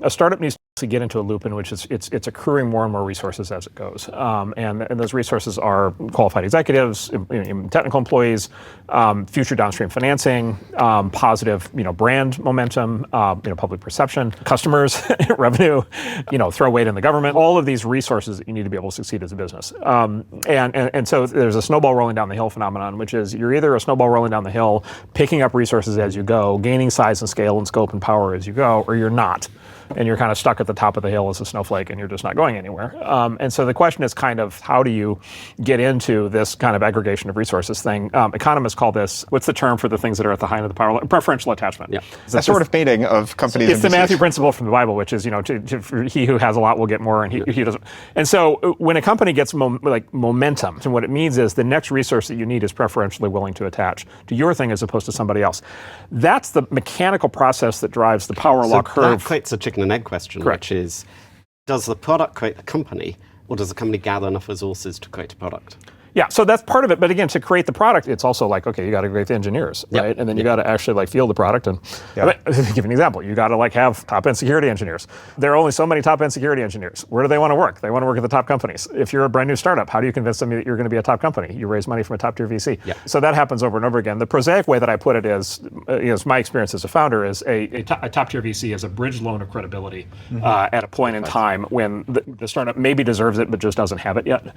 a startup needs to get into a loop in which it's accruing more and more resources as it goes. And those resources are qualified executives, technical employees, future downstream financing, positive positive, momentum, public perception, customers, revenue, throw weight in the government, all of these resources that you need to be able to succeed as a business. And so there's a snowball rolling down the hill phenomenon, which is you're either a snowball rolling down the hill, picking up resources as you go, gaining size and scale and scope and power as you go, or you're not. And you're kind of stuck at the top of the hill as a snowflake and you're just not going anywhere. And so the question is kind of how do you get into this kind of aggregation of resources thing? Economists call this, what's the term for the things that are at the height of the power? Preferential attachment. Yeah. A sort of mating of companies. It's the Matthew principle from the Bible, which is, he who has a lot will get more and he doesn't. And so when a company gets momentum, and what it means is the next resource that you need is preferentially willing to attach to your thing as opposed to somebody else. That's the mechanical process that drives the power law curve. That creates a chicken and egg question, Correct. Which is, does the product create the company, or does the company gather enough resources to create a product? Yeah, so that's part of it. But again, to create the product, it's also like, okay, you got to create the engineers, right? Yep. And then you got to actually field the product. And to give an example, you got to have top-end security engineers. There are only so many top-end security engineers. Where do they want to work? They want to work at the top companies. If you're a brand new startup, how do you convince them that you're going to be a top company? You raise money from a top-tier VC. Yep. So that happens over and over again. The prosaic way that I put it is, my experience as a founder is a top-tier VC is a bridge loan of credibility at a point in time when the startup maybe deserves it, but just doesn't have it yet.